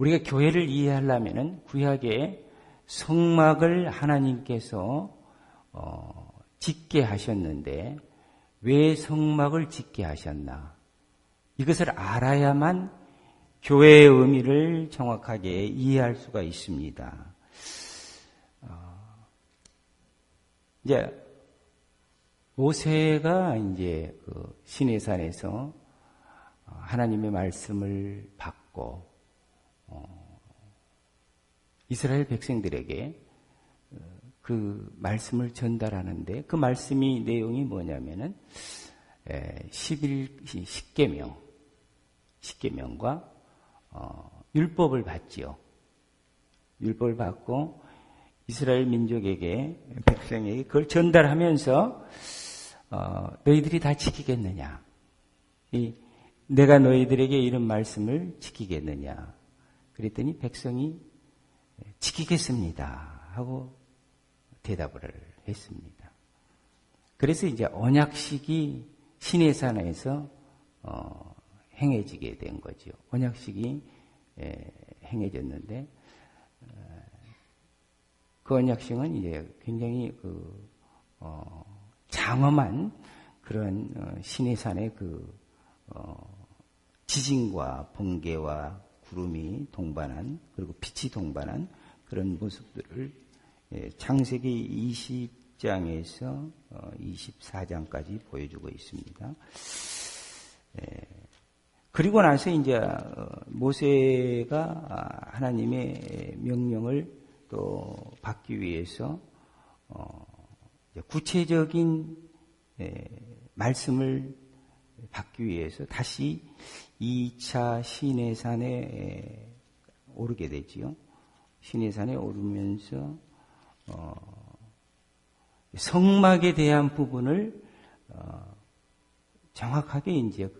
우리가 교회를 이해하려면은 구약의 성막을 하나님께서 짓게 하셨는데 왜 성막을 짓게 하셨나? 이것을 알아야만 교회의 의미를 정확하게 이해할 수가 있습니다. 이제 모세가 이제 그 시내산에서 하나님의 말씀을 받고 이스라엘 백성들에게 그 말씀을 전달하는데 그 말씀이 내용이 뭐냐면은 10계명과 율법을 받지요. 율법을 받고 이스라엘 민족에게 백성에게 그걸 전달하면서 너희들이 다 지키겠느냐? 내가 너희들에게 이런 말씀을 지키겠느냐? 그랬더니 백성이 지키겠습니다 하고 대답을 했습니다. 그래서 이제 언약식이 시내산에서 행해지게 된 거죠. 언약식이 행해졌는데 그 언약식은 이제 굉장히 장엄한 그런 시내산의 지진과 번개와 구름이 동반한 그리고 빛이 동반한 그런 모습들을 창세기 20장에서 24장까지 보여주고 있습니다. 그리고 나서 이제 모세가 하나님의 명령을 또 받기 위해서 구체적인 말씀을 받기 위해서 다시 2차 시내산에 오르게 되지요. 시내산에 오르면서 성막에 대한 부분을 정확하게 이제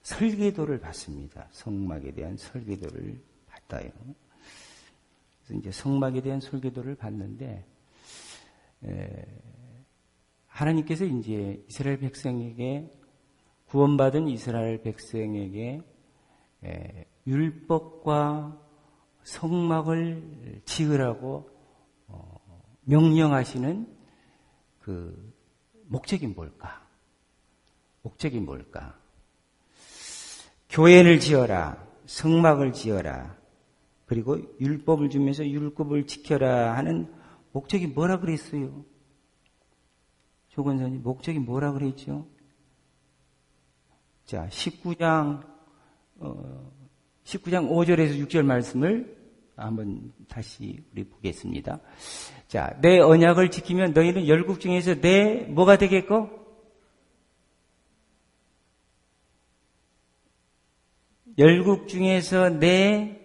설계도를 받습니다. 성막에 대한 설계도를 받아요. 그래서 이제 성막에 대한 설계도를 받는데 하나님께서 이제 이스라엘 백성에게 구원받은 이스라엘 백성에게 율법과 성막을 지으라고 명령하시는 그 목적이 뭘까? 목적이 뭘까? 교회를 지어라, 성막을 지어라, 그리고 율법을 주면서 율법을 지켜라 하는 목적이 뭐라 그랬어요? 조건사님, 목적이 뭐라 그랬죠? 자, 19장 5절에서 6절 말씀을 한번 다시 우리 보겠습니다. 자, 내 언약을 지키면 너희는 열국 중에서 내 뭐가 되겠고? 열국 중에서 내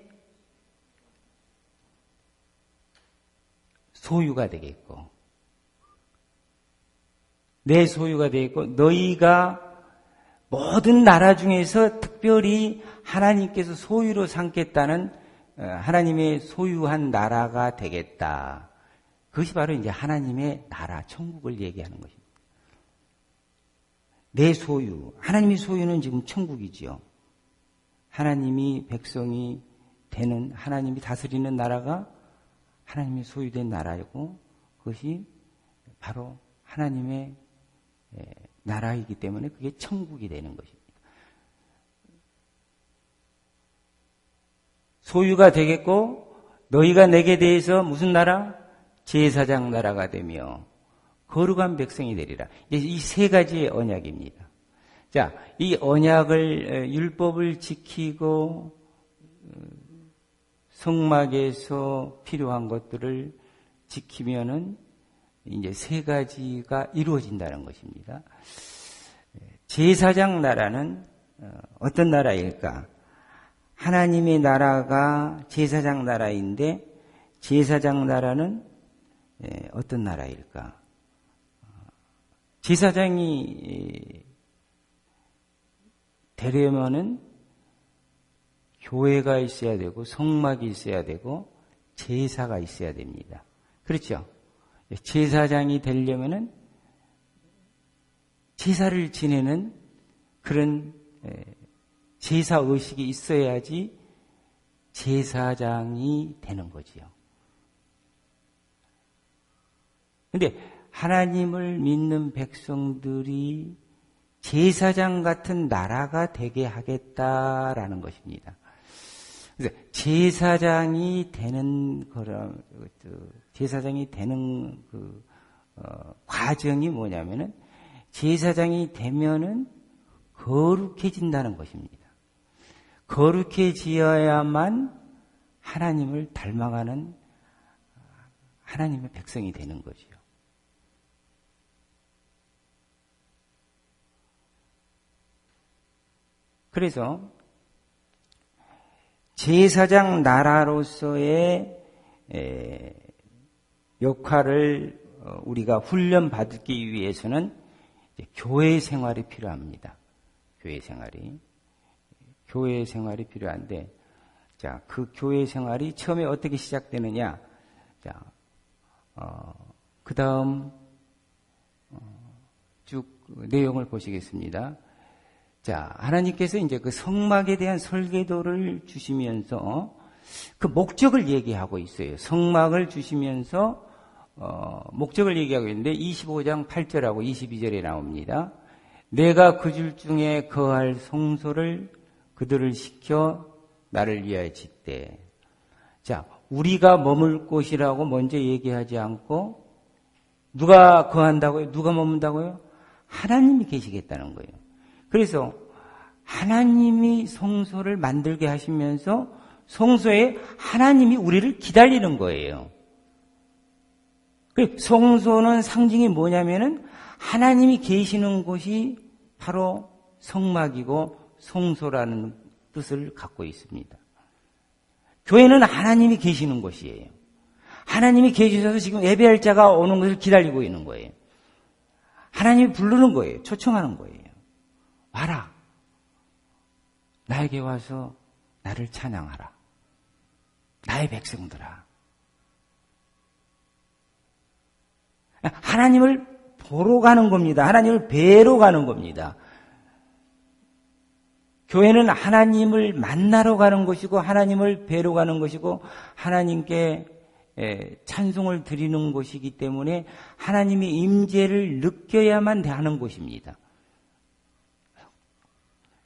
소유가 되겠고, 내 소유가 되겠고, 너희가 모든 나라 중에서 특별히 하나님께서 소유로 삼겠다는 하나님의 소유한 나라가 되겠다. 그것이 바로 이제 하나님의 나라, 천국을 얘기하는 것입니다. 내 소유, 하나님의 소유는 지금 천국이지요. 하나님이 백성이 되는, 하나님이 다스리는 나라가 하나님의 소유된 나라이고 그것이 바로 하나님의 나라이기 때문에 그게 천국이 되는 것입니다. 소유가 되겠고 너희가 내게 대해서 무슨 나라? 제사장 나라가 되며 거룩한 백성이 되리라. 이 세 가지의 언약입니다. 자, 이 언약을 율법을 지키고 성막에서 필요한 것들을 지키면은 이제 세 가지가 이루어진다는 것입니다. 제사장 나라는 어떤 나라일까? 하나님의 나라가 제사장 나라인데 제사장 나라는 어떤 나라일까? 제사장이 되려면은 교회가 있어야 되고 성막이 있어야 되고 제사가 있어야 됩니다. 그렇죠? 제사장이 되려면은 제사를 지내는 그런 제사 의식이 있어야지 제사장이 되는 거지요. 근데 하나님을 믿는 백성들이 제사장 같은 나라가 되게 하겠다라는 것입니다. 그래서 제사장이 되는 과정이 뭐냐면은 제사장이 되면은 거룩해진다는 것입니다. 거룩해지어야만 하나님을 닮아가는 하나님의 백성이 되는 거지요. 그래서 제사장 나라로서의 역할을 우리가 훈련받기 위해서는 교회 생활이 필요합니다. 교회 생활이 필요한데, 자, 그 교회 생활이 처음에 어떻게 시작되느냐? 자, 그 다음 쭉 내용을 보시겠습니다. 자, 하나님께서 이제 그 성막에 대한 설계도를 주시면서 그 목적을 얘기하고 있어요. 성막을 주시면서 목적을 얘기하고 있는데 25장 8절하고 22절에 나옵니다. 내가 그 줄 중에 거할 성소를 그들을 시켜 나를 위하여 짓되. 자, 우리가 머물 곳이라고 먼저 얘기하지 않고 누가 거한다고요? 누가 머문다고요? 하나님이 계시겠다는 거예요. 그래서 하나님이 성소를 만들게 하시면서 성소에 하나님이 우리를 기다리는 거예요. 성소는 상징이 뭐냐면은 하나님이 계시는 곳이 바로 성막이고 성소라는 뜻을 갖고 있습니다. 교회는 하나님이 계시는 곳이에요. 하나님이 계시셔서 지금 예배할 자가 오는 것을 기다리고 있는 거예요. 하나님이 부르는 거예요. 초청하는 거예요. 와라. 나에게 와서 나를 찬양하라. 나의 백성들아. 하나님을 보러 가는 겁니다. 하나님을 뵈러 가는 겁니다. 교회는 하나님을 만나러 가는 것이고 하나님을 뵈러 가는 것이고 하나님께 찬송을 드리는 곳이기 때문에 하나님의 임재를 느껴야만 하는 곳입니다.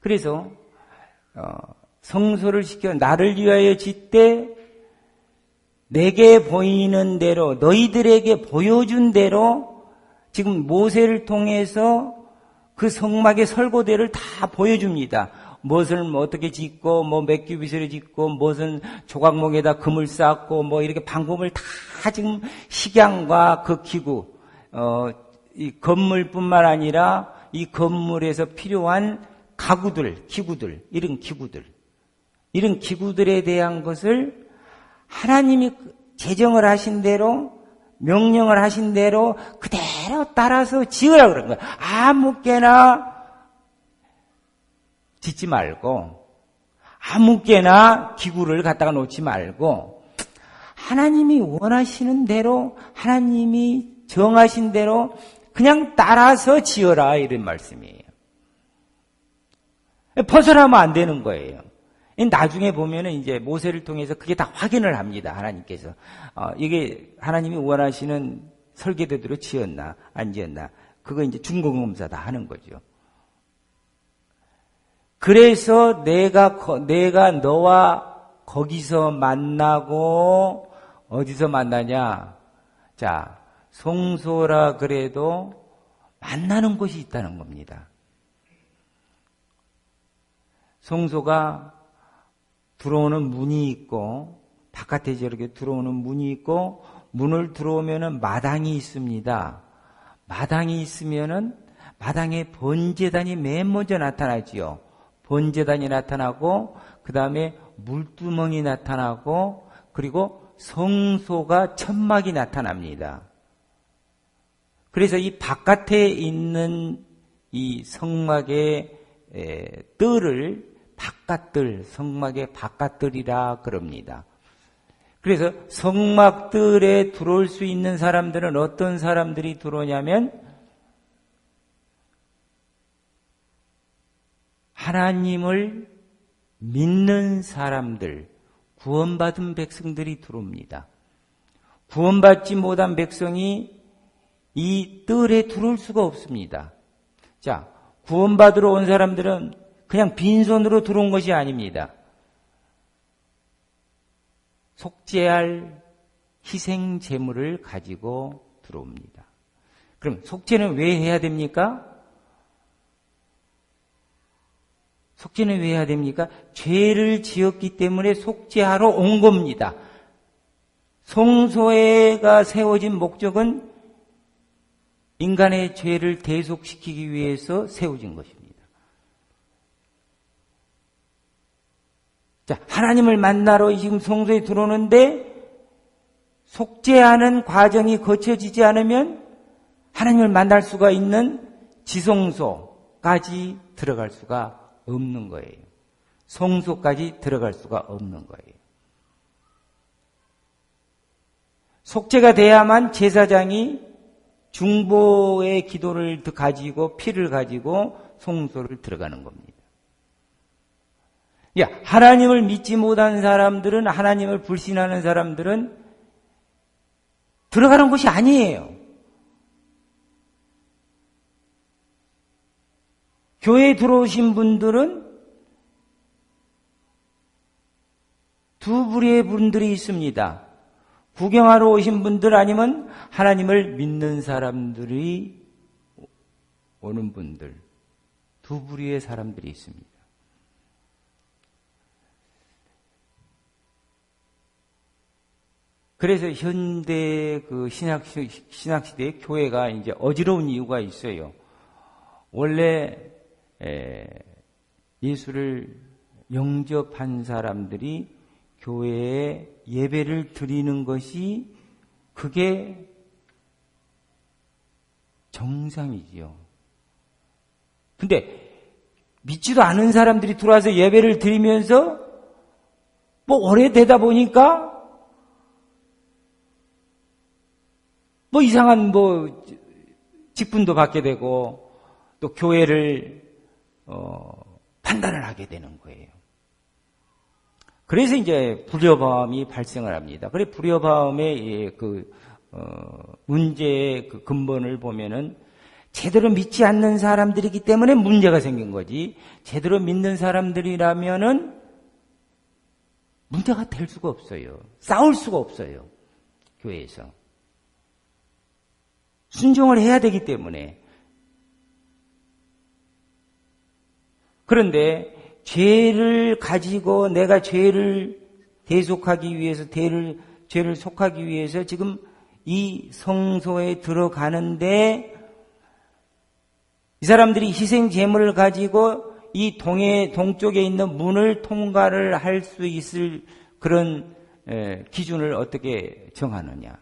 그래서 성소를 시켜 나를 위하여 짓되 내게 보이는 대로 너희들에게 보여준 대로 지금 모세를 통해서 그 성막의 설고대를 다 보여줍니다. 무엇을 어떻게 짓고 몇 규빗으로 짓고 무엇은 조각목에다 금을 쌓고 이렇게 방법을 다 지금 식양과 그 기구 이 건물뿐만 아니라 이 건물에서 필요한 가구들, 기구들, 이런 기구들에 대한 것을 하나님이 제정을 하신 대로 명령을 하신 대로 그대로 따라서 지으라 그런 거예요. 아무개나 짓지 말고 아무개나 기구를 갖다가 놓지 말고 하나님이 원하시는 대로 하나님이 정하신 대로 그냥 따라서 지어라 이런 말씀이에요. 벗어나면 안 되는 거예요. 나중에 보면은 이제 모세를 통해서 그게 다 확인을 합니다. 하나님께서 이게 하나님이 원하시는 설계도대로 지었나 안 지었나 그거 이제 중공검사 다 하는 거죠. 그래서 내가 너와 거기서 만나고 어디서 만나냐? 자, 성소라 그래도 만나는 곳이 있다는 겁니다. 성소가 들어오는 문이 있고 바깥에 저렇게 들어오는 문이 있고 문을 들어오면은 마당이 있습니다. 마당이 있으면은 마당에 번제단이 맨 먼저 나타나지요. 번제단이 나타나고 그 다음에 물두멍이 나타나고 그리고 성소가 천막이 나타납니다. 그래서 이 바깥에 있는 이 성막의 뜰을 바깥뜰, 성막의 바깥뜰이라 그럽니다. 그래서 성막뜰에 들어올 수 있는 사람들은 어떤 사람들이 들어오냐면 하나님을 믿는 사람들, 구원받은 백성들이 들어옵니다. 구원받지 못한 백성이 이 뜰에 들어올 수가 없습니다. 자, 구원받으러 온 사람들은 그냥 빈손으로 들어온 것이 아닙니다. 속죄할 희생 제물을 가지고 들어옵니다. 그럼 속죄는 왜 해야 됩니까? 속죄는 왜 해야 됩니까? 죄를 지었기 때문에 속죄하러 온 겁니다. 성소회가 세워진 목적은 인간의 죄를 대속시키기 위해서 세워진 것입니다. 자, 하나님을 만나러 지금 성소에 들어오는데 속죄하는 과정이 거쳐지지 않으면 하나님을 만날 수가 있는 지성소까지 들어갈 수가 없는 거예요. 성소까지 들어갈 수가 없는 거예요. 속죄가 돼야만 제사장이 중보의 기도를 가지고 피를 가지고 성소를 들어가는 겁니다. 하나님을 믿지 못한 사람들은, 하나님을 불신하는 사람들은 들어가는 곳이 아니에요. 교회에 들어오신 분들은 두 부류의 분들이 있습니다. 구경하러 오신 분들 아니면 하나님을 믿는 사람들이 오는 분들, 두 부류의 사람들이 있습니다. 그래서 현대 그 신학시대의 교회가 이제 어지러운 이유가 있어요. 원래 예수를 영접한 사람들이 교회에 예배를 드리는 것이 그게 정상이지요. 근데 믿지도 않은 사람들이 들어와서 예배를 드리면서 뭐 오래되다 보니까 뭐 이상한 뭐 직분도 받게 되고 또 교회를 판단을 하게 되는 거예요. 그래서 이제 불협화음이 발생을 합니다. 그래 불협화음의 문제의 그 근본을 보면은 제대로 믿지 않는 사람들이기 때문에 문제가 생긴 거지. 제대로 믿는 사람들이라면은 문제가 될 수가 없어요. 싸울 수가 없어요. 교회에서. 순종을 해야 되기 때문에. 그런데 죄를 가지고 내가 죄를 대속하기 위해서, 죄를 속하기 위해서 지금 이 성소에 들어가는데 이 사람들이 희생 제물을 가지고 이 동쪽에 있는 문을 통과를 할 수 있을 그런 기준을 어떻게 정하느냐.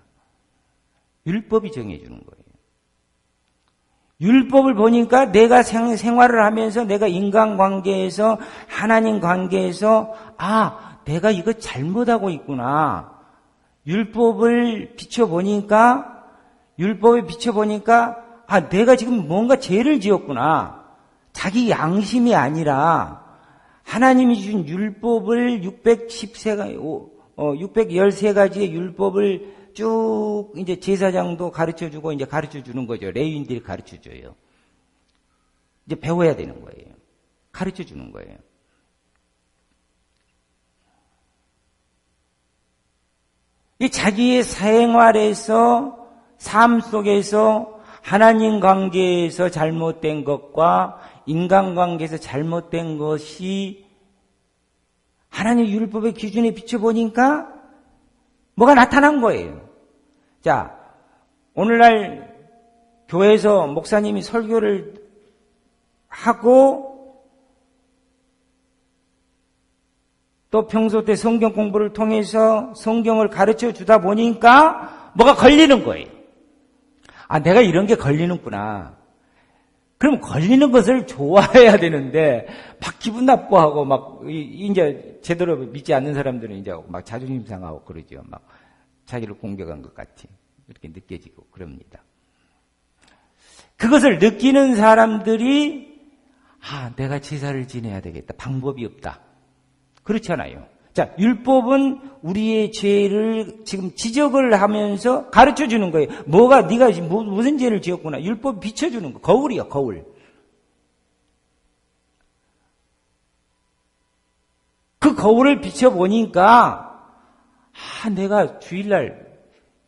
율법이 정해주는 거예요. 율법을 보니까 내가 생활을 하면서 내가 인간관계에서 하나님 관계에서 내가 이거 잘못하고 있구나. 율법에 비춰보니까 내가 지금 뭔가 죄를 지었구나. 자기 양심이 아니라 하나님이 주신 율법을 613가지의 율법을 쭉 이제 제사장도 가르쳐주고 이제 가르쳐주는 거죠. 레위인들이 가르쳐줘요. 이제 배워야 되는 거예요. 가르쳐주는 거예요. 이 자기의 생활에서 삶 속에서 하나님 관계에서 잘못된 것과 인간관계에서 잘못된 것이 하나님 율법의 기준에 비춰보니까 뭐가 나타난 거예요. 자, 오늘날 교회에서 목사님이 설교를 하고 또 평소 때 성경 공부를 통해서 성경을 가르쳐 주다 보니까 뭐가 걸리는 거예요. 내가 이런 게 걸리는구나. 그럼 걸리는 것을 좋아해야 되는데 막 기분 나빠하고 막 이제 제대로 믿지 않는 사람들은 이제 막 자존심 상하고 그러죠. 막 자기를 공격한 것 같이 이렇게 느껴지고 그럽니다. 그것을 느끼는 사람들이 내가 제사를 지내야 되겠다. 방법이 없다. 그렇잖아요. 자, 율법은 우리의 죄를 지금 지적을 하면서 가르쳐 주는 거예요. 네가 무슨 죄를 지었구나. 율법이 비춰주는 거. 거울이요, 거울. 그 거울을 비춰보니까, 내가 주일날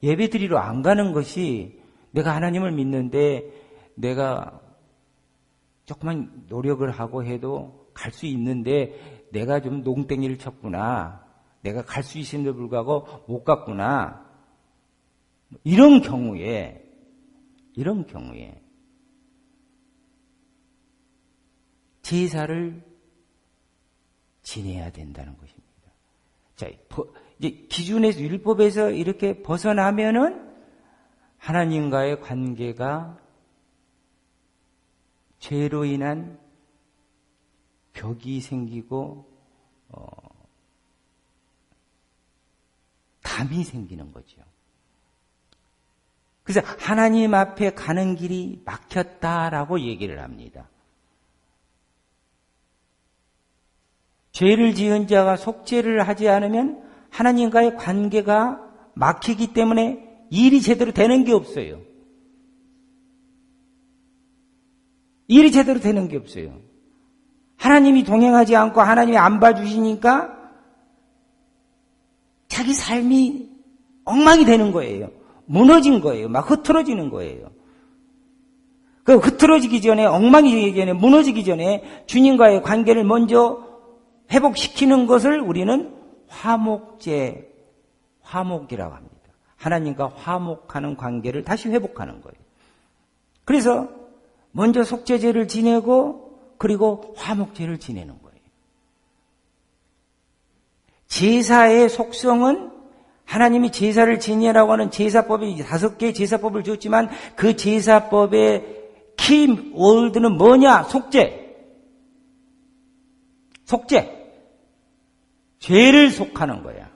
예배 드리러 안 가는 것이 내가 하나님을 믿는데 내가 조금만 노력을 하고 해도 갈 수 있는데 내가 좀 농땡이를 쳤구나. 내가 갈 수 있음에도 불구하고 못 갔구나. 이런 경우에 제사를 지내야 된다는 것입니다. 자, 이제 기준에서 율법에서 이렇게 벗어나면은 하나님과의 관계가 죄로 인한 벽이 생기고 담이 생기는 거죠. 그래서 하나님 앞에 가는 길이 막혔다라고 얘기를 합니다. 죄를 지은 자가 속죄를 하지 않으면 하나님과의 관계가 막히기 때문에 일이 제대로 되는 게 없어요. 일이 제대로 되는 게 없어요. 하나님이 동행하지 않고 하나님이 안 봐주시니까 자기 삶이 엉망이 되는 거예요. 무너진 거예요. 막 흐트러지는 거예요. 그 흐트러지기 전에, 엉망이 되기 전에, 무너지기 전에 주님과의 관계를 먼저 회복시키는 것을 우리는 화목이라고 합니다. 하나님과 화목하는 관계를 다시 회복하는 거예요. 그래서 먼저 속죄제를 지내고 그리고 화목제를 지내는 거예요. 제사의 속성은 하나님이 제사를 지내라고 하는 제사법이 5개의 제사법을 줬지만 그 제사법의 키워드는 뭐냐? 속죄. 죄를 속하는 거야.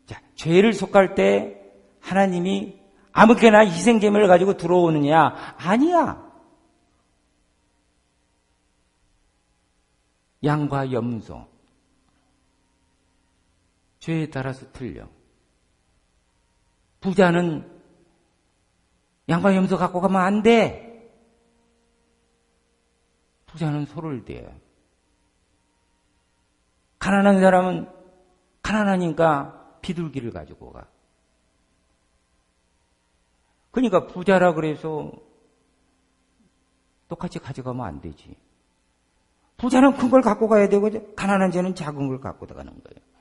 자, 죄를 속할 때 하나님이 아무렇게나 희생제물을 가지고 들어오느냐? 아니야. 양과 염소. 죄에 따라서 틀려. 부자는 양과 염소 갖고 가면 안 돼. 부자는 소를 대요. 가난한 사람은 가난하니까 비둘기를 가지고 가. 그러니까 부자라 그래서 똑같이 가져가면 안 되지. 부자는 큰 걸 갖고 가야 되고 가난한 자는 작은 걸 갖고 가는 거예요.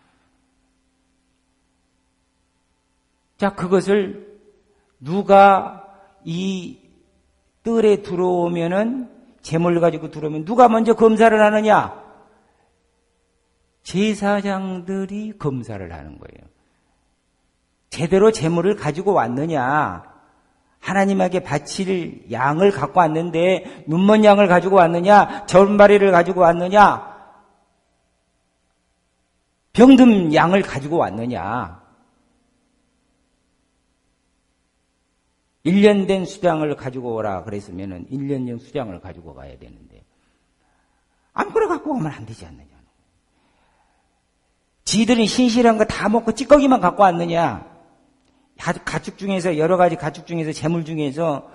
자, 그것을 누가 이 뜰에 들어오면은 재물 가지고 들어오면 누가 먼저 검사를 하느냐? 제사장들이 검사를 하는 거예요. 제대로 재물을 가지고 왔느냐? 하나님에게 바칠 양을 갖고 왔는데 눈먼 양을 가지고 왔느냐? 절마리를 가지고 왔느냐? 병든 양을 가지고 왔느냐? 1년 된 수장을 가지고 오라 그랬으면 1년 전 수장을 가지고 가야 되는데 아무거나 갖고 오면 안 되지 않느냐. 지들은 신실한 거 다 먹고 찌꺼기만 갖고 왔느냐. 가축 중에서 여러 가지 가축 중에서 재물 중에서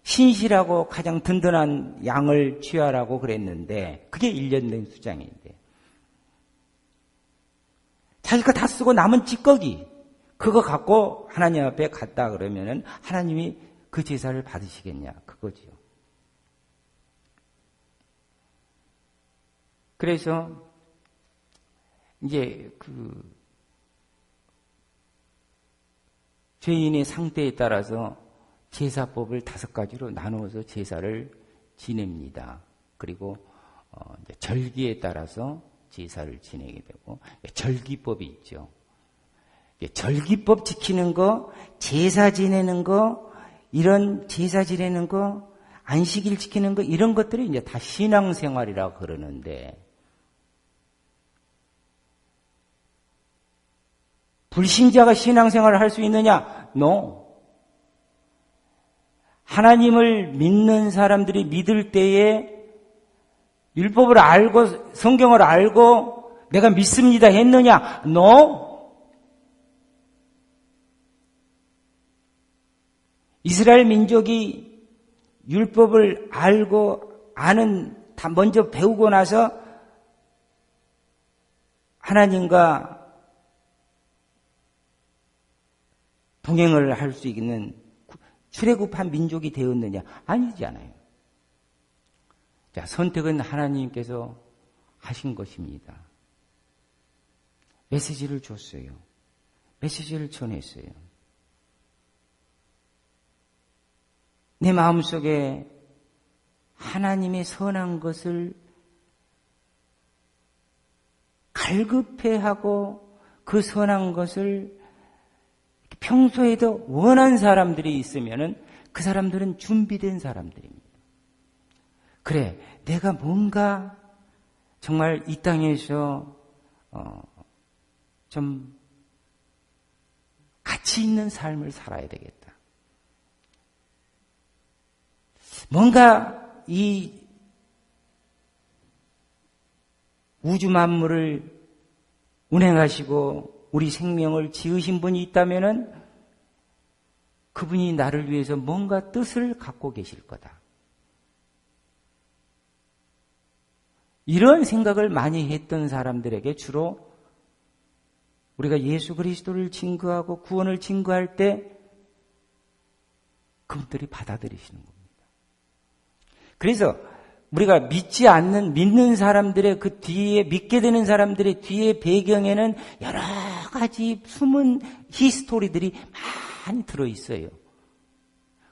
신실하고 가장 든든한 양을 취하라고 그랬는데 그게 1년 된 수장인데 자기 거 다 쓰고 남은 찌꺼기 그거 갖고 하나님 앞에 갔다 그러면은 하나님이 그 제사를 받으시겠냐 그거지요. 그래서 이제 죄인의 상태에 따라서 제사법을 5가지로 나누어서 제사를 지냅니다. 그리고 이제 절기에 따라서 제사를 지내게 되고 절기법이 있죠. 절기법 지키는 거, 제사 지내는 거, 이런 제사 지내는 거, 안식일 지키는 거 이런 것들이 이제 다 신앙생활이라고 그러는데 불신자가 신앙생활을 할 수 있느냐? No. 하나님을 믿는 사람들이 믿을 때에 율법을 알고 성경을 알고 내가 믿습니다 했느냐? No. 이스라엘 민족이 율법을 알고 다 먼저 배우고 나서 하나님과 동행을 할 수 있는 출애굽한 민족이 되었느냐? 아니잖아요. 자, 선택은 하나님께서 하신 것입니다. 메시지를 줬어요. 메시지를 전했어요. 내 마음속에 하나님의 선한 것을 갈급해하고 그 선한 것을 평소에도 원한 사람들이 있으면은 그 사람들은 준비된 사람들입니다. 그래, 내가 뭔가 정말 이 땅에서 좀 가치 있는 삶을 살아야 되겠다. 뭔가 이 우주 만물을 운행하시고 우리 생명을 지으신 분이 있다면은 그분이 나를 위해서 뭔가 뜻을 갖고 계실 거다. 이런 생각을 많이 했던 사람들에게 주로 우리가 예수 그리스도를 증거하고 구원을 증거할 때 그분들이 받아들이시는 겁니다. 그래서 우리가 믿는 사람들의 그 뒤에, 믿게 되는 사람들의 뒤에 배경에는 여러 가지 숨은 히스토리들이 많이 들어있어요.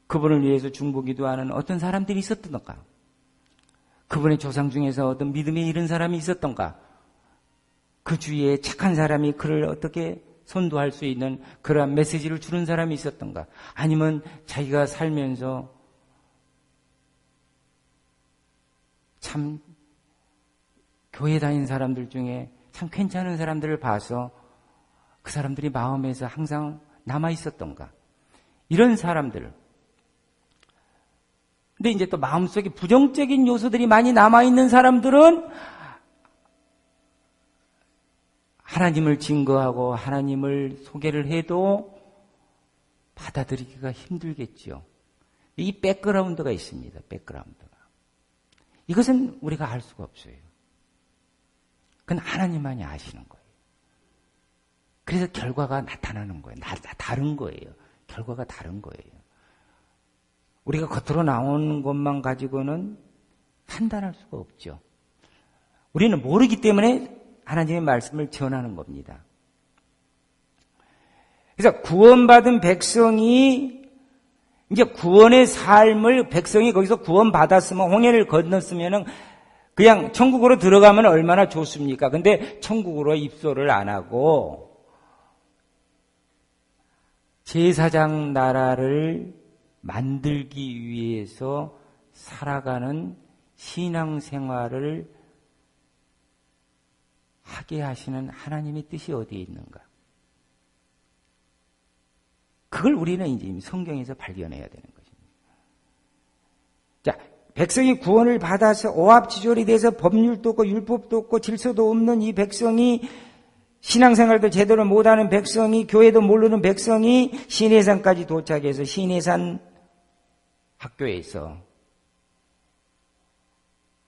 그분을 위해서 중보기도하는 어떤 사람들이 있었던가? 그분의 조상 중에서 어떤 믿음에 이른 사람이 있었던가? 그 주위에 착한 사람이 그를 어떻게 선도할 수 있는 그러한 메시지를 주는 사람이 있었던가? 아니면 자기가 살면서 참 교회 다니는 사람들 중에 참 괜찮은 사람들을 봐서 그 사람들이 마음에서 항상 남아 있었던가? 이런 사람들. 근데 이제 또 마음속에 부정적인 요소들이 많이 남아 있는 사람들은 하나님을 증거하고 하나님을 소개를 해도 받아들이기가 힘들겠죠. 이 백그라운드가 있습니다. 백그라운드가. 이것은 우리가 알 수가 없어요. 그건 하나님만이 아시는 거예요. 그래서 결과가 나타나는 거예요. 다른 거예요. 결과가 다른 거예요. 우리가 겉으로 나오는 것만 가지고는 판단할 수가 없죠. 우리는 모르기 때문에 하나님의 말씀을 전하는 겁니다. 그래서 구원받은 백성이 이제 구원의 삶을 백성이 거기서 구원받았으면 홍해를 건넜으면은 그냥 천국으로 들어가면 얼마나 좋습니까? 근데 천국으로 입소를 안 하고 제사장 나라를 만들기 위해서 살아가는 신앙생활을 하게 하시는 하나님의 뜻이 어디에 있는가? 그걸 우리는 이제 성경에서 발견해야 되는 것입니다. 자, 백성이 구원을 받아서 오합지졸이 돼서 법률도 없고 율법도 없고 질서도 없는 이 백성이 신앙생활도 제대로 못하는 백성이 교회도 모르는 백성이 시내산까지 도착해서 시내산 학교에서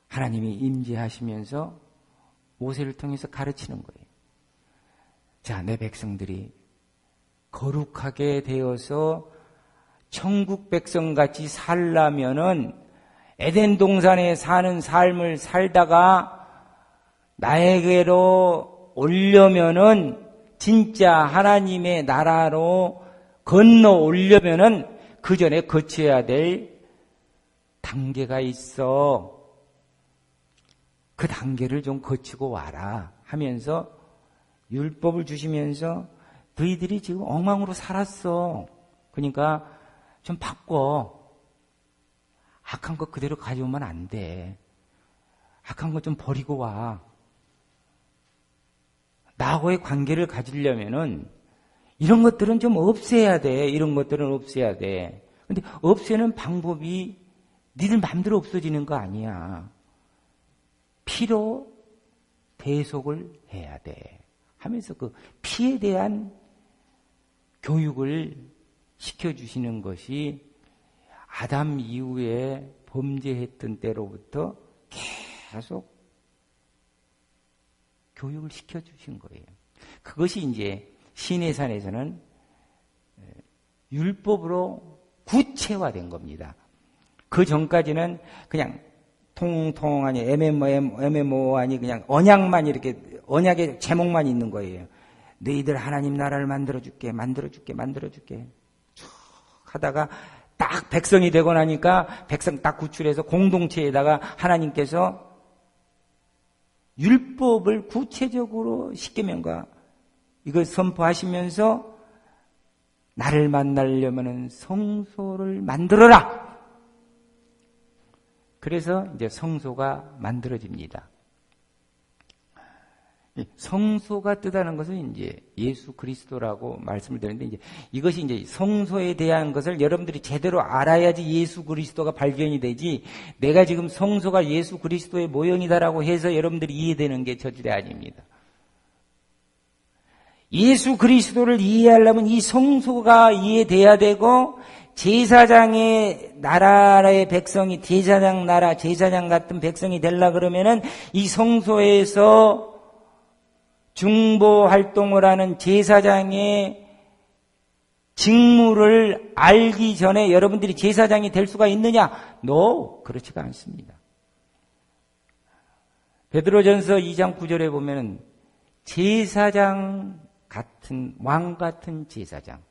하나님이 임재하시면서 모세를 통해서 가르치는 거예요. 자, 내 백성들이 거룩하게 되어서 천국 백성같이 살려면은 에덴 동산에 사는 삶을 살다가 나에게로 오려면은 진짜 하나님의 나라로 건너 오려면은 그 전에 거쳐야 될 단계가 있어. 그 단계를 좀 거치고 와라 하면서 율법을 주시면서 너희들이 지금 엉망으로 살았어. 그러니까 좀 바꿔. 악한 거 그대로 가져오면 안 돼. 악한 거 좀 버리고 와. 나하고의 관계를 가지려면은 이런 것들은 좀 없애야 돼. 이런 것들은 없애야 돼. 근데 없애는 방법이 니들 마음대로 없어지는 거 아니야. 피로 대속을 해야 돼 하면서 그 피에 대한 교육을 시켜주시는 것이 아담 이후에 범죄했던 때로부터 계속 교육을 시켜주신 거예요. 그것이 이제 시내산에서는 율법으로 구체화된 겁니다. 그 전까지는 그냥 통통하니 애매모호하니 그냥 언약만 이렇게 언약의 제목만 있는 거예요. 너희들 하나님 나라를 만들어줄게 쭉 하다가 딱 백성이 되고 나니까 백성 딱 구출해서 공동체에다가 하나님께서 율법을 구체적으로 십계명과 이걸 선포하시면서 나를 만나려면 성소를 만들어라. 그래서 이제 성소가 만들어집니다. 성소가 뜻하는 것은 이제 예수 그리스도라고 말씀을 드렸는데 이제 이것이 이제 성소에 대한 것을 여러분들이 제대로 알아야지 예수 그리스도가 발견이 되지 내가 지금 성소가 예수 그리스도의 모형이다라고 해서 여러분들이 이해되는 게 절대 아닙니다. 예수 그리스도를 이해하려면 이 성소가 이해돼야 되고 제사장의 나라의 백성이 제사장 나라 제사장 같은 백성이 되려 그러면은 이 성소에서 중보 활동을 하는 제사장의 직무를 알기 전에 여러분들이 제사장이 될 수가 있느냐? No, 그렇지가 않습니다. 베드로전서 2장 9절에 보면은 제사장 같은 왕 같은 제사장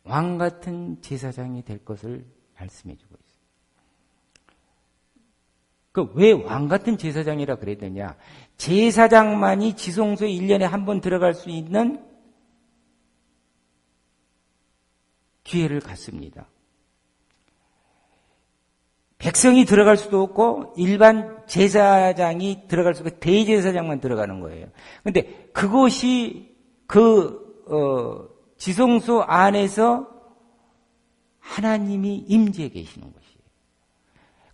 왕 같은 제사장이 될 것을 말씀해 주고 있습니다. 왜 왕 같은 제사장이라 그랬느냐? 제사장만이 지성소에 1년에 한 번 들어갈 수 있는 기회를 갖습니다. 백성이 들어갈 수도 없고 일반 제사장이 들어갈 수 없고 대제사장만 들어가는 거예요. 그런데 그것이 지성소 안에서 하나님이 임재해 계시는 것이에요.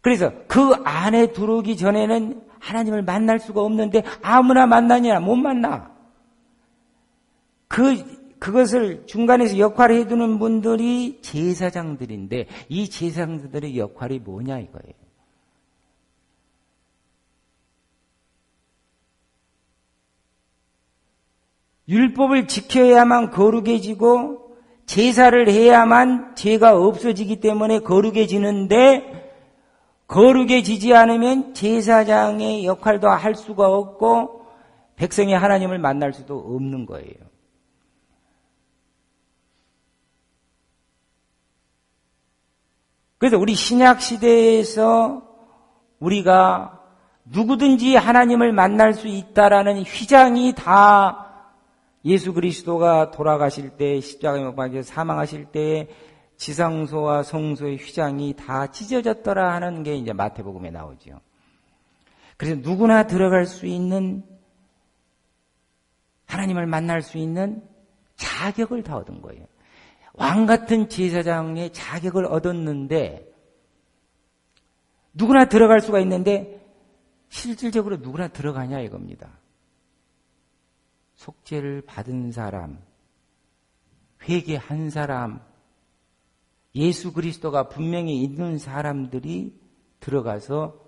그래서 그 안에 들어오기 전에는 하나님을 만날 수가 없는데 아무나 만나냐? 못 만나. 그것을 중간에서 역할을 해두는 분들이 제사장들인데 이 제사장들의 역할이 뭐냐 이거예요. 율법을 지켜야만 거룩해지고 제사를 해야만 죄가 없어지기 때문에 거룩해지는데 거룩해지지 않으면 제사장의 역할도 할 수가 없고 백성이 하나님을 만날 수도 없는 거예요. 그래서 우리 신약 시대에서 우리가 누구든지 하나님을 만날 수 있다라는 휘장이 다 예수 그리스도가 돌아가실 때 십자가에 못 박혀 사망하실 때 지상소와 성소의 휘장이 다 찢어졌더라 하는 게 이제 마태복음에 나오죠. 그래서 누구나 들어갈 수 있는 하나님을 만날 수 있는 자격을 다 얻은 거예요. 왕 같은 제사장의 자격을 얻었는데 누구나 들어갈 수가 있는데 실질적으로 누구나 들어가냐 이겁니다. 속죄를 받은 사람, 회개한 사람, 예수 그리스도가 분명히 있는 사람들이 들어가서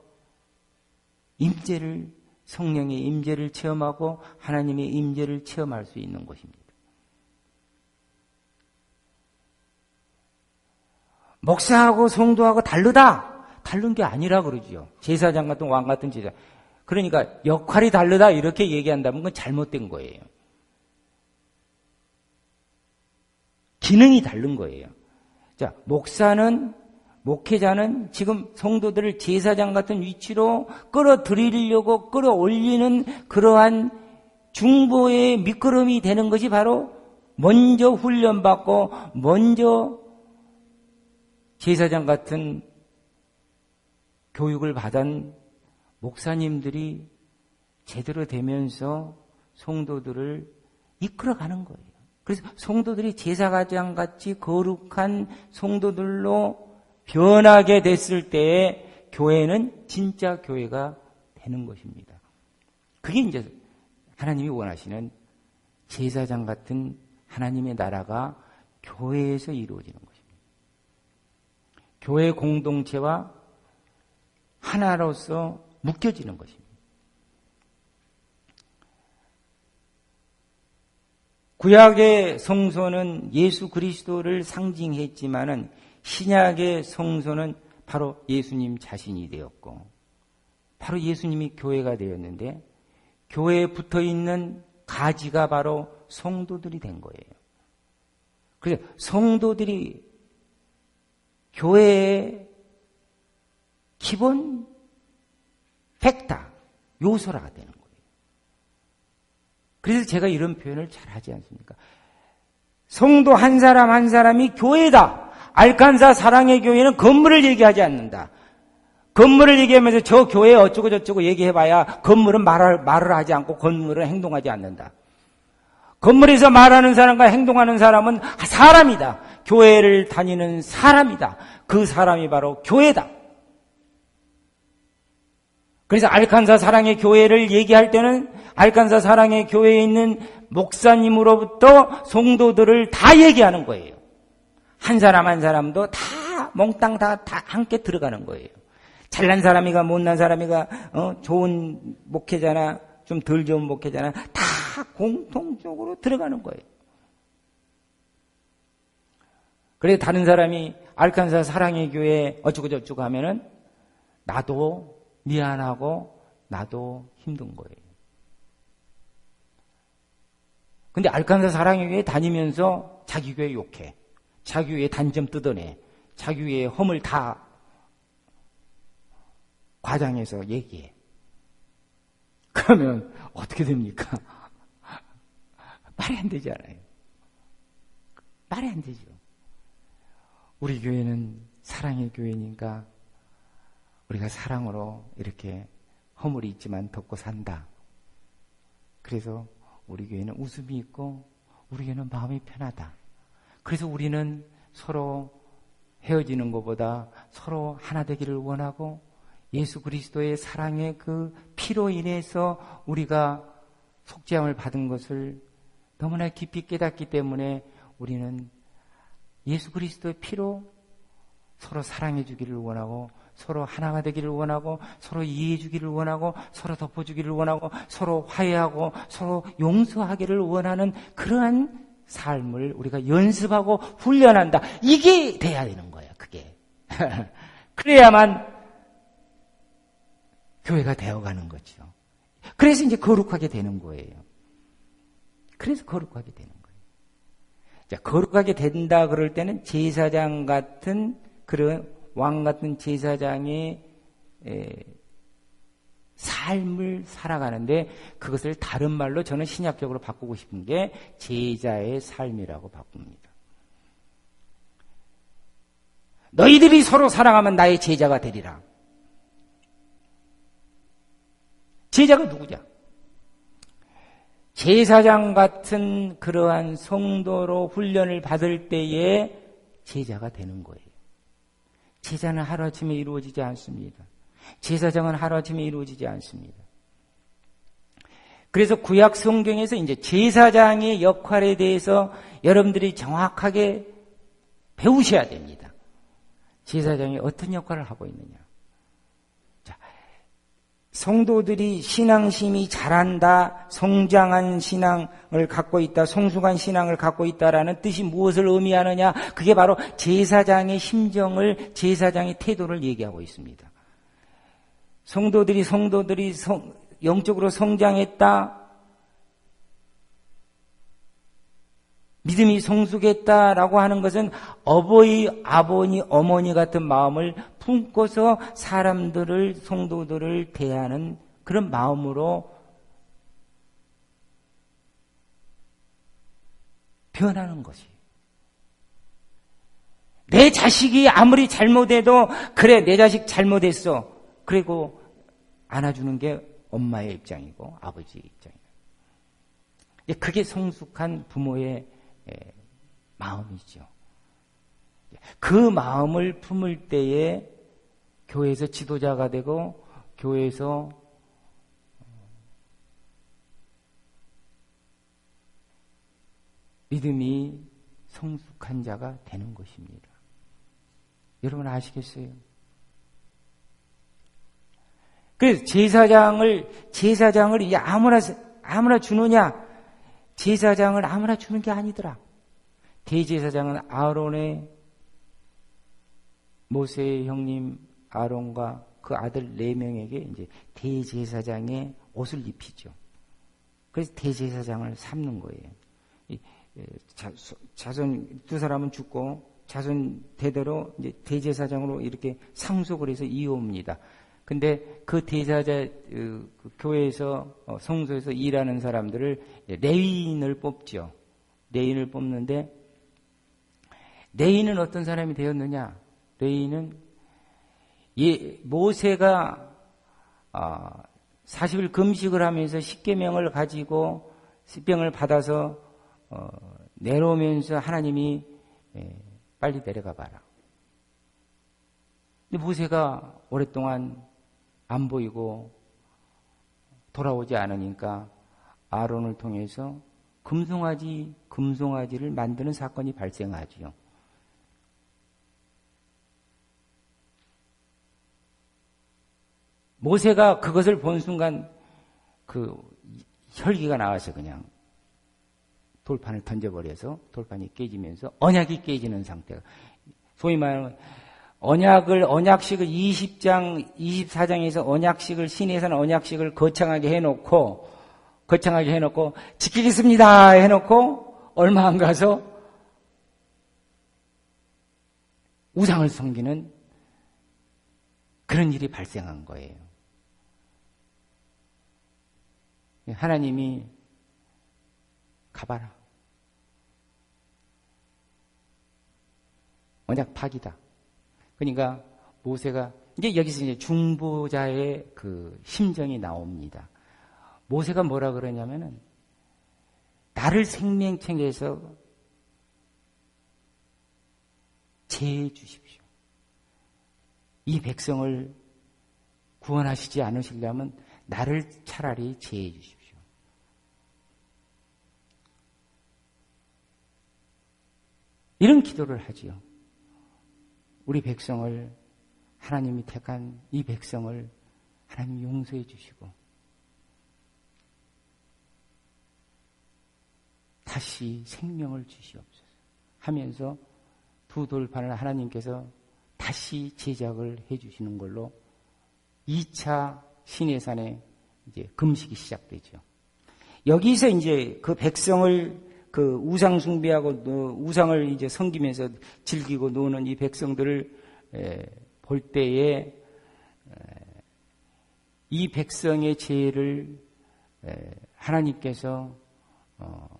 임재를 성령의 임재를 체험하고 하나님의 임재를 체험할 수 있는 것입니다. 목사하고 성도하고 다르다. 다른 게 아니라 그러지요. 제사장 같은 왕 같은 제사장. 그러니까 역할이 다르다 이렇게 얘기한다면 그건 잘못된 거예요. 기능이 다른 거예요. 자, 목회자는 지금 성도들을 제사장 같은 위치로 끌어들이려고 끌어올리는 그러한 중보의 밑거름이 되는 것이 바로 먼저 훈련받고 먼저 제사장 같은 교육을 받은 목사님들이 제대로 되면서 성도들을 이끌어가는 거예요. 그래서 성도들이 제사장 같이 거룩한 성도들로 변하게 됐을 때에 교회는 진짜 교회가 되는 것입니다. 그게 이제 하나님이 원하시는 제사장 같은 하나님의 나라가 교회에서 이루어지는 것입니다. 교회 공동체와 하나로서 묶여지는 것입니다. 구약의 성소는 예수 그리스도를 상징했지만은 신약의 성소는 바로 예수님 자신이 되었고, 바로 예수님이 교회가 되었는데, 교회에 붙어 있는 가지가 바로 성도들이 된 거예요. 그래서 성도들이 교회의 기본 팩터, 요소라가 되는 거예요. 그래서 제가 이런 표현을 잘 하지 않습니까? 성도 한 사람 한 사람이 교회다. 알칸사 사랑의 교회는 건물을 얘기하지 않는다. 건물을 얘기하면서 저 교회 어쩌고 저쩌고 얘기해봐야 건물은 말을 하지 않고 건물은 행동하지 않는다. 건물에서 말하는 사람과 행동하는 사람은 사람이다. 교회를 다니는 사람이다. 그 사람이 바로 교회다. 그래서 알칸사 사랑의 교회를 얘기할 때는 알칸사 사랑의 교회에 있는 목사님으로부터 성도들을 다 얘기하는 거예요. 한 사람 한 사람도 다 몽땅 다 함께 들어가는 거예요. 잘난 사람이가 못난 사람이가 좋은 목회자나 좀 덜 좋은 목회자나 다 공통적으로 들어가는 거예요. 그래서 다른 사람이 알칸사 사랑의 교회 어쩌고 저쩌고 하면은 나도 미안하고 나도 힘든 거예요. 근데 알칸사 사랑의 교회 다니면서 자기 교회 욕해. 자기 교회 단점 뜯어내. 자기 교회 허물 다 과장해서 얘기해. 그러면 어떻게 됩니까? 말이 안 되지 않아요. 말이 안 되죠. 우리 교회는 사랑의 교회니까 우리가 사랑으로 이렇게 허물이 있지만 덮고 산다. 그래서 우리 교회는 웃음이 있고 우리 교회는 마음이 편하다. 그래서 우리는 서로 헤어지는 것보다 서로 하나 되기를 원하고 예수 그리스도의 사랑의 그 피로 인해서 우리가 속죄함을 받은 것을 너무나 깊이 깨닫기 때문에 우리는 예수 그리스도의 피로 서로 사랑해 주기를 원하고 서로 하나가 되기를 원하고 서로 이해해 주기를 원하고 서로 덮어주기를 원하고 서로 화해하고 서로 용서하기를 원하는 그러한 삶을 우리가 연습하고 훈련한다. 이게 돼야 되는 거예요. 그게. 그래야만 교회가 되어가는 거죠. 그래서 이제 거룩하게 되는 거예요. 그래서 거룩하게 되는 거예요. 자, 거룩하게 된다 그럴 때는 제사장 같은 그런 왕 같은 제사장의 삶을 살아가는데 그것을 다른 말로 저는 신약적으로 바꾸고 싶은 게 제자의 삶이라고 바꿉니다. 너희들이 서로 사랑하면 나의 제자가 되리라. 제자가 누구냐? 제사장 같은 그러한 성도로 훈련을 받을 때에 제자가 되는 거예요. 제자는 하루아침에 이루어지지 않습니다. 제사장은 하루아침에 이루어지지 않습니다. 그래서 구약 성경에서 이제 제사장의 역할에 대해서 여러분들이 정확하게 배우셔야 됩니다. 제사장이 어떤 역할을 하고 있느냐. 자, 성도들이 신앙심이 자란다, 성장한 신앙을 갖고 있다, 성숙한 신앙을 갖고 있다라는 뜻이 무엇을 의미하느냐? 그게 바로 제사장의 심정을, 제사장의 태도를 얘기하고 있습니다. 성도들이 영적으로 성장했다, 믿음이 성숙했다라고 하는 것은 아버지, 어머니 같은 마음을 품고서 사람들을, 성도들을 대하는 그런 마음으로 변하는 것이. 내 자식이 아무리 잘못해도 그래, 내 자식 잘못했어. 그리고 안아주는 게 엄마의 입장이고 아버지의 입장이에요. 그게 성숙한 부모의 마음이죠. 그 마음을 품을 때에 교회에서 지도자가 되고 교회에서 믿음이 성숙한 자가 되는 것입니다. 여러분 아시겠어요? 그래서 제사장을 이제 아무나 주느냐? 제사장을 아무나 주는 게 아니더라. 대제사장은 아론의 모세의 형님 아론과 그 아들 4명에게 이제 대제사장의 옷을 입히죠. 그래서 대제사장을 삼는 거예요. 자손 두 사람은 죽고 자손 대대로 이제 대제사장으로 이렇게 상속을 해서 이어옵니다. 근데 그 대제사장 그 교회에서 성소에서 일하는 사람들을 레위인을 뽑죠. 레위인을 뽑는데 레위인은 어떤 사람이 되었느냐? 레위인은 모세가 40일 금식을 하면서 십계명을 가지고 십병을 받아서 내려오면서 하나님이 빨리 내려가 봐라. 근데 모세가 오랫동안 안 보이고 돌아오지 않으니까 아론을 통해서 금송아지를 만드는 사건이 발생하지요. 모세가 그것을 본 순간 그 혈기가 나와서 그냥 돌판을 던져버려서 돌판이 깨지면서 언약이 깨지는 상태가. 소위 말하면 언약식을 20장, 24장에서 언약식을, 시내에서는 언약식을 거창하게 해놓고 지키겠습니다 해놓고 얼마 안 가서 우상을 섬기는 그런 일이 발생한 거예요. 하나님이 가봐라. 언약 파기다. 그러니까 모세가 이제 여기서 이제 중보자의 그 심정이 나옵니다. 모세가 뭐라 그러냐면은 나를 생명책에서 제해 주십시오. 이 백성을 구원하시지 않으시려면 나를 차라리 제해 주십시오. 이런 기도를 하지요. 우리 백성을, 하나님이 택한 이 백성을 하나님 용서해 주시고 다시 생명을 주시옵소서 하면서 두 돌판을 하나님께서 다시 제작을 해 주시는 걸로 2차 시내산의 이제 금식이 시작되죠. 여기서 이제 그 백성을 그 우상 숭배하고 우상을 이제 섬기면서 즐기고 노는 이 백성들을 볼 때에 이 백성의 죄를 하나님께서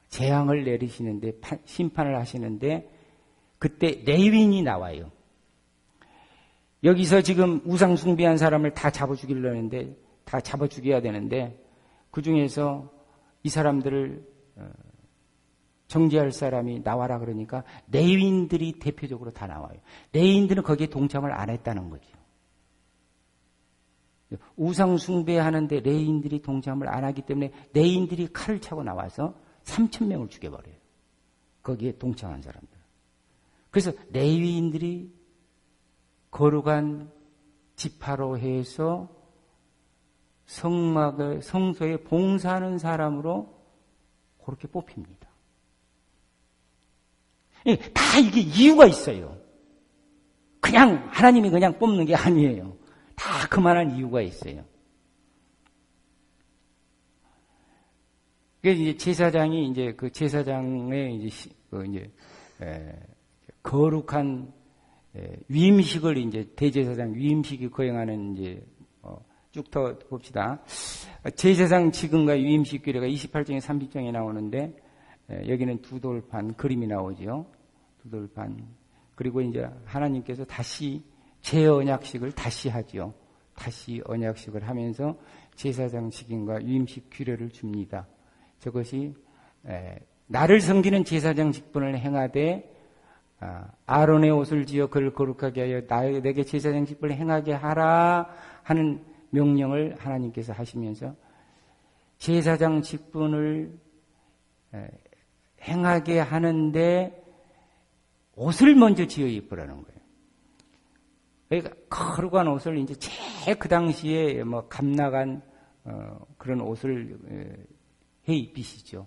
재앙을 내리시는데 심판을 하시는데 그때 레위인이 나와요. 여기서 지금 우상 숭배한 사람을 다 잡아 죽이려는데 다 잡아 죽여야 되는데 그 중에서 이 사람들을 정죄할 사람이 나와라 그러니까 레위인들이 대표적으로 다 나와요. 레위인들은 거기에 동참을 안 했다는 거죠. 우상 숭배하는데 레위인들이 동참을 안 하기 때문에 레위인들이 칼을 차고 나와서 3,000명을 죽여버려요. 거기에 동참한 사람들. 그래서 레위인들이 거룩한 지파로 해서 성소에 봉사하는 사람으로 그렇게 뽑힙니다. 다 이게 이유가 있어요. 그냥 하나님이 그냥 뽑는 게 아니에요. 다 그만한 이유가 있어요. 그래서 이제 제사장이 이제 그 제사장의 이제 거룩한 위임식을 이제 대제사장 위임식이 거행하는 이제 쭉 더 봅시다. 제사장 직음과 위임식 규례가 28장에 30장에 나오는데 여기는 두 돌판 그림이 나오죠. 두 돌판. 그리고 이제 하나님께서 다시 재언약식을 다시 하죠. 다시 언약식을 하면서 제사장 직임과 위임식 규례를 줍니다. 저것이 나를 섬기는 제사장 직분을 행하되 아론의 옷을 지어 그를 거룩하게 하여 내게 제사장 직분을 행하게 하라 하는 명령을 하나님께서 하시면서 제사장 직분을 행하게 하는데 옷을 먼저 지어 입으라는 거예요. 그러니까 거룩한 옷을 이제 제일 그 당시에 뭐 감나간 그런 옷을 해 입히시죠.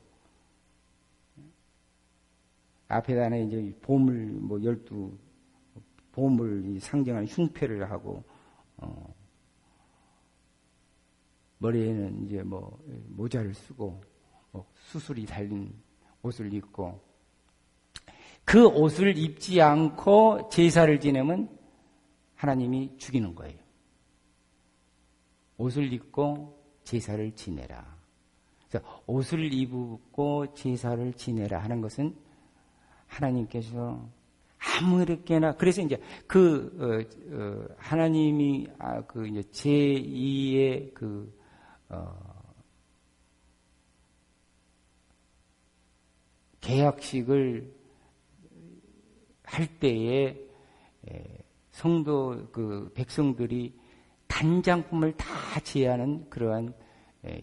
앞에다가 이제 보물 뭐 12 보물 상징하는 흉패를 하고 머리에는 이제 뭐 모자를 쓰고 수술이 달린 옷을 입고 그 옷을 입지 않고 제사를 지내면 하나님이 죽이는 거예요. 옷을 입고 제사를 지내라. 그래서 옷을 입고 제사를 지내라 하는 것은 하나님께서 아무렇게나 그래서 이제 하나님이 그 이제 제2의 계약식을 할 때에 성도 백성들이 단장품을 다 제하는 그러한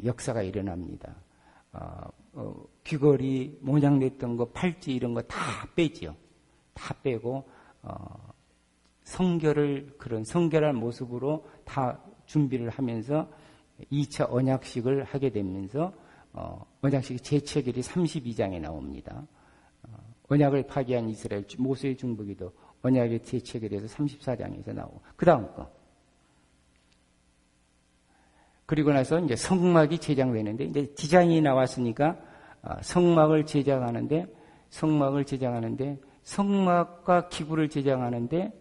역사가 일어납니다. 귀걸이, 모양냈던 거, 팔찌 이런 거 다 빼지요. 다 빼고 그런 성결한 모습으로 다 준비를 하면서 2차 언약식을 하게 되면서 언약식이 제체결이 32장에 나옵니다. 언약을 파기한 이스라엘 모세의 중보기도 언약의 제체결에서 34장에서 나오고 그 다음 거. 그리고 나서 이제 성막이 제작되는데 이제 디자인이 나왔으니까 성막을 제작하는데 성막과 기구를 제작하는데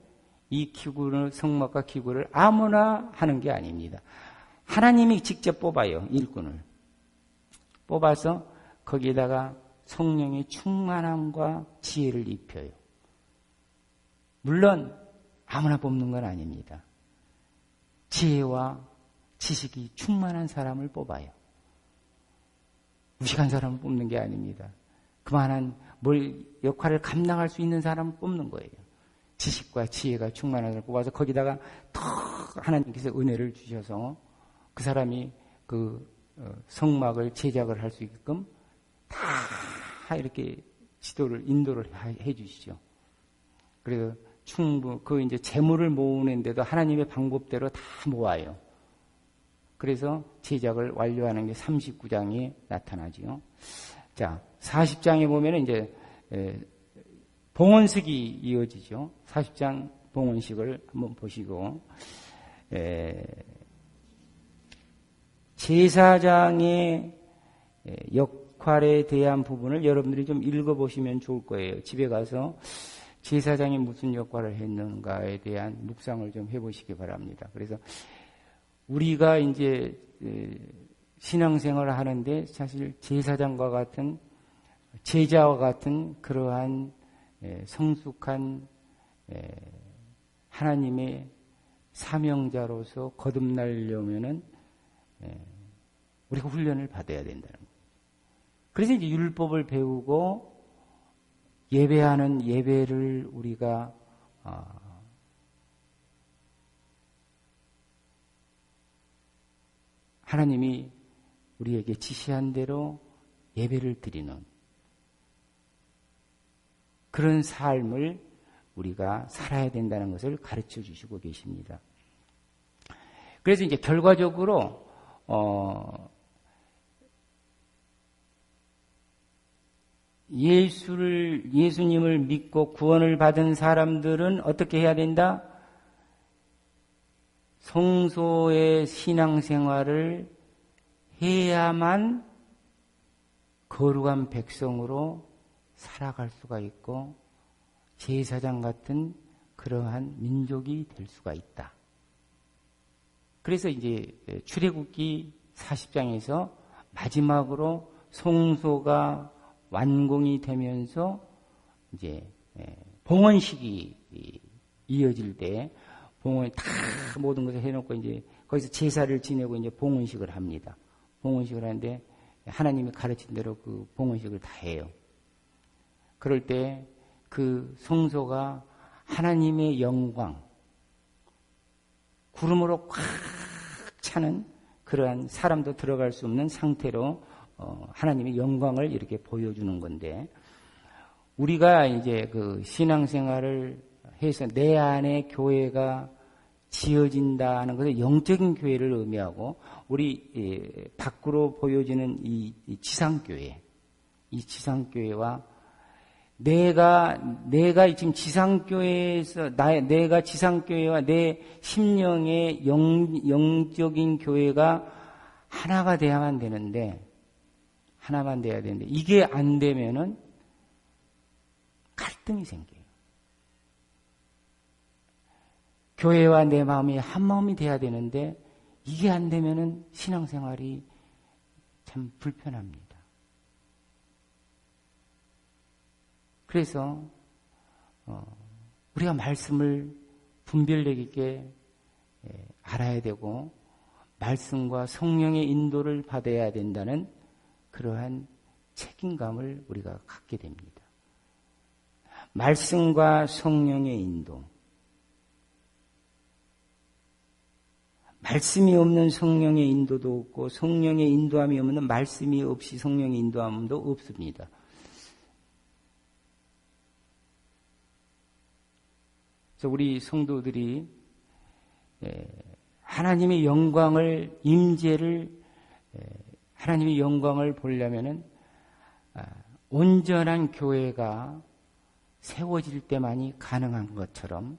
이 기구를 성막과 기구를 아무나 하는 게 아닙니다. 하나님이 직접 뽑아요. 일꾼을 뽑아서 거기에다가 성령의 충만함과 지혜를 입혀요. 물론 아무나 뽑는 건 아닙니다. 지혜와 지식이 충만한 사람을 뽑아요. 무식한 사람을 뽑는 게 아닙니다. 그만한 역할을 감당할 수 있는 사람을 뽑는 거예요. 지식과 지혜가 충만한 사람을 뽑아서 거기다가 더 하나님께서 은혜를 주셔서 그 사람이 성막을 제작을 할 수 있게끔 다 이렇게 인도를 해 주시죠. 그래서 이제 재물을 모으는데도 하나님의 방법대로 다 모아요. 그래서 제작을 완료하는 게 39장에 나타나지요. 자, 40장에 보면은 이제 봉헌식이 이어지죠. 40장 봉헌식을 한번 보시고 제사장의 역할에 대한 부분을 여러분들이 좀 읽어보시면 좋을 거예요. 집에 가서 제사장이 무슨 역할을 했는가에 대한 묵상을 좀 해보시기 바랍니다. 그래서 우리가 이제 신앙생활을 하는데 사실 제사장과 같은 제자와 같은 그러한 성숙한 하나님의 사명자로서 거듭나려면은 우리가 훈련을 받아야 된다는 거예요. 그래서 이제 율법을 배우고 예배하는 예배를 우리가 하나님이 우리에게 지시한 대로 예배를 드리는 그런 삶을 우리가 살아야 된다는 것을 가르쳐 주시고 계십니다. 그래서 이제 결과적으로 예수님을 믿고 구원을 받은 사람들은 어떻게 해야 된다? 성소의 신앙생활을 해야만 거룩한 백성으로 살아갈 수가 있고 제사장 같은 그러한 민족이 될 수가 있다. 그래서 이제 출애굽기 40장에서 마지막으로 성소가 완공이 되면서 이제 봉헌식이 이어질 때 봉헌 다 모든 것을 해놓고 이제 거기서 제사를 지내고 이제 봉헌식을 합니다. 봉헌식을 하는데 하나님이 가르친 대로 그 봉헌식을 다 해요. 그럴 때 그 성소가 하나님의 영광, 구름으로 꽉 차는 그러한 사람도 들어갈 수 없는 상태로 하나님의 영광을 이렇게 보여주는 건데, 우리가 이제 그 신앙생활을 해서 내 안에 교회가 지어진다는 것은 영적인 교회를 의미하고, 우리 밖으로 보여지는 이 지상교회, 이 지상교회와 내가 지금 지상교회에서 내가 지상교회와 내 심령의 영적인 교회가 하나가 돼야만 되는데, 하나만 돼야 되는데, 이게 안 되면은 갈등이 생겨요. 교회와 내 마음이 한 마음이 돼야 되는데, 이게 안 되면은 신앙생활이 참 불편합니다. 그래서 우리가 말씀을 분별력 있게 알아야 되고, 말씀과 성령의 인도를 받아야 된다는 그러한 책임감을 우리가 갖게 됩니다. 말씀과 성령의 인도. 말씀이 없는 성령의 인도도 없고, 성령의 인도함이 없는 말씀이 없이 성령의 인도함도 없습니다. 그래서 우리 성도들이 하나님의 영광을, 임재를, 하나님의 영광을 보려면은 온전한 교회가 세워질 때만이 가능한 것처럼,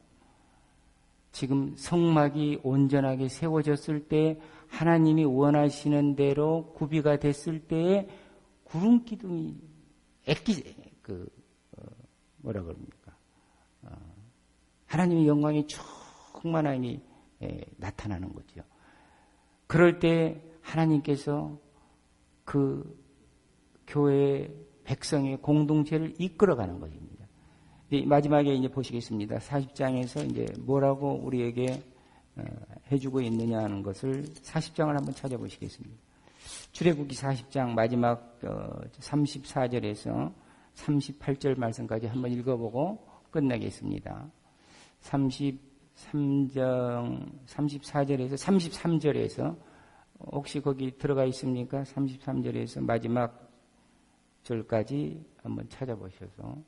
지금 성막이 온전하게 세워졌을 때, 하나님이 원하시는 대로 구비가 됐을 때에 구름 기둥이 뭐라 그럽니까? 하나님의 영광이 충만하게 나타나는 거죠. 그럴 때 하나님께서 그 교회 백성의 공동체를 이끌어가는 것입니다. 마지막에 이제 보시겠습니다. 40장에서 이제 뭐라고 우리에게 해주고 있느냐 하는 것을 40장을 한번 찾아보시겠습니다. 출애굽기 40장 마지막 34절에서 38절 말씀까지 한번 읽어보고 끝내겠습니다. 34절에서 33절에서 혹시 거기 들어가 있습니까? 33절에서 마지막 절까지 한번 찾아보셔서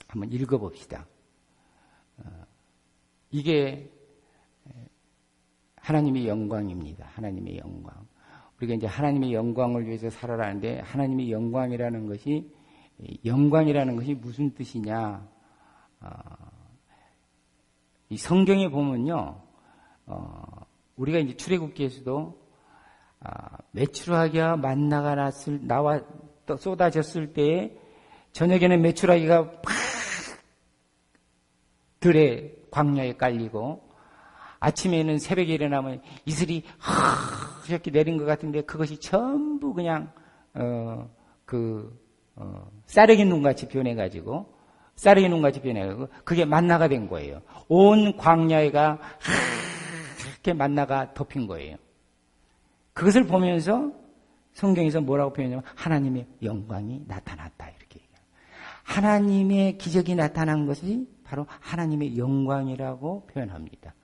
한번 읽어봅시다. 이게 하나님의 영광입니다. 하나님의 영광. 우리가 이제 하나님의 영광을 위해서 살아라는데, 하나님의 영광이라는 것이 무슨 뜻이냐? 이 성경에 보면요, 우리가 이제 출애굽기에서도 메추라기와 만나가 쏟아졌을 때에 저녁에는 메추라기가 팍 들에 광야에 깔리고, 아침에는 새벽에 일어나면 이슬이 이렇게 내린 것 같은데, 그것이 전부 그냥 쌀에기 눈같이 변해가지고 그게 만나가 된 거예요. 온 광야가 이렇게 만나가 덮인 거예요. 그것을 보면서 성경에서 뭐라고 표현하냐면 하나님의 영광이 나타났다, 이렇게 얘기해요. 하나님의 기적이 나타난 것이 바로 하나님의 영광이라고 표현합니다.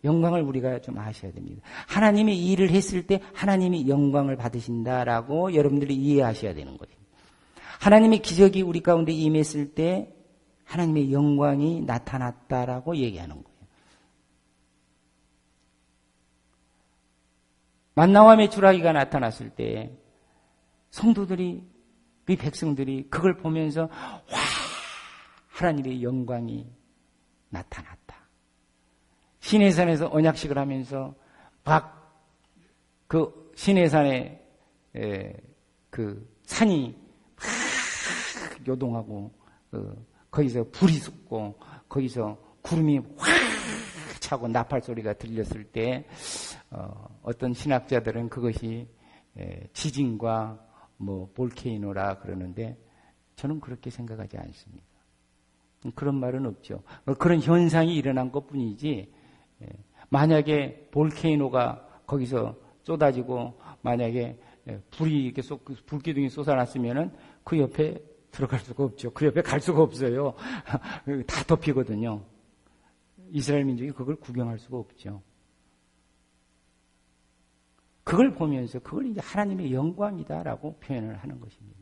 영광을 우리가 좀 아셔야 됩니다. 하나님의 일을 했을 때 하나님이 영광을 받으신다라고 여러분들이 이해하셔야 되는 거죠. 하나님의 기적이 우리 가운데 임했을 때 하나님의 영광이 나타났다라고 얘기하는 거예요. 만나와 메추라기가 나타났을 때 성도들이, 그 백성들이 그걸 보면서 와, 하나님의 영광이 나타났다. 시내산에서 언약식을 하면서 그 시내산에 그 산이 막 요동하고 거기서 불이 솟고 거기서 구름이 확 차고 나팔 소리가 들렸을 때 어떤 신학자들은 그것이 지진과 볼케이노라 그러는데, 저는 그렇게 생각하지 않습니다. 그런 말은 없죠. 그런 현상이 일어난 것뿐이지, 만약에 볼케이노가 거기서 쏟아지고 만약에 불이 이렇게 불기둥이 솟아났으면은 그 옆에 들어갈 수가 없죠. 그 옆에 갈 수가 없어요. 다 덮이거든요. 이스라엘 민족이 그걸 구경할 수가 없죠. 그걸 보면서 그걸 이제 하나님의 영광이다라고 표현을 하는 것입니다.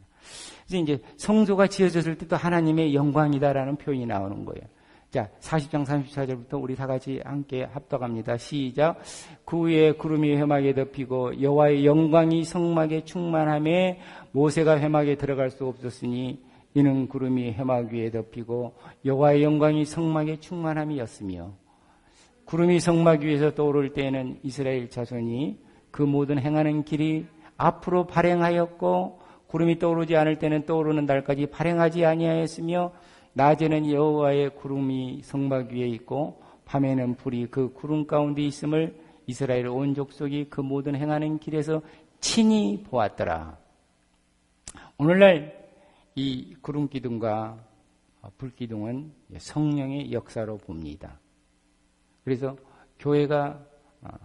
그래서 이제 성소가 지어졌을 때도 하나님의 영광이다라는 표현이 나오는 거예요. 자, 40장 34절부터 우리 다 같이 함께 합독합니다. 시작. 그 후에 구름이 회막에 덮이고 여호와의 영광이 성막에 충만함에 모세가 회막에 들어갈 수 없었으니 이는 구름이 회막 위에 덮이고 여호와의 영광이 성막에 충만함이었으며 구름이 성막 위에서 떠오를 때에는 이스라엘 자손이 그 모든 행하는 길이 앞으로 발행하였고 구름이 떠오르지 않을 때는 떠오르는 날까지 발행하지 아니하였으며 낮에는 여호와의 구름이 성막 위에 있고 밤에는 불이 그 구름 가운데 있음을 이스라엘 온 족속이 그 모든 행하는 길에서 친히 보았더라. 오늘날 이 구름 기둥과 불 기둥은 성령의 역사로 봅니다. 그래서 교회가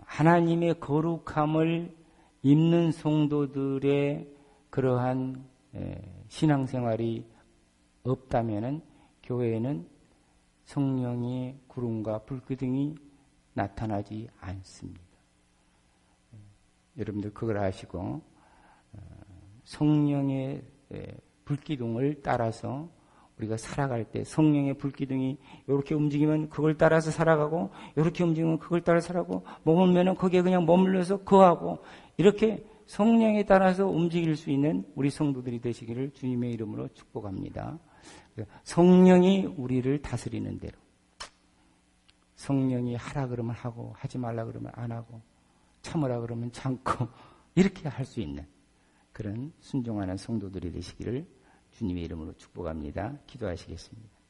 하나님의 거룩함을 입는 성도들의 그러한 신앙생활이 없다면은 교회에는 성령의 구름과 불기둥이 나타나지 않습니다. 여러분들 그걸 아시고 성령의 불기둥을 따라서 우리가 살아갈 때 성령의 불기둥이 이렇게 움직이면 그걸 따라서 살아가고 이렇게 움직이면 그걸 따라서 살아가고 머물면은 거기에 그냥 머물러서 거하고 이렇게 성령에 따라서 움직일 수 있는 우리 성도들이 되시기를 주님의 이름으로 축복합니다. 성령이 우리를 다스리는 대로 성령이 하라 그러면 하고 하지 말라 그러면 안 하고 참으라 그러면 참고 이렇게 할 수 있는 그런 순종하는 성도들이 되시기를 주님의 이름으로 축복합니다. 기도하시겠습니다.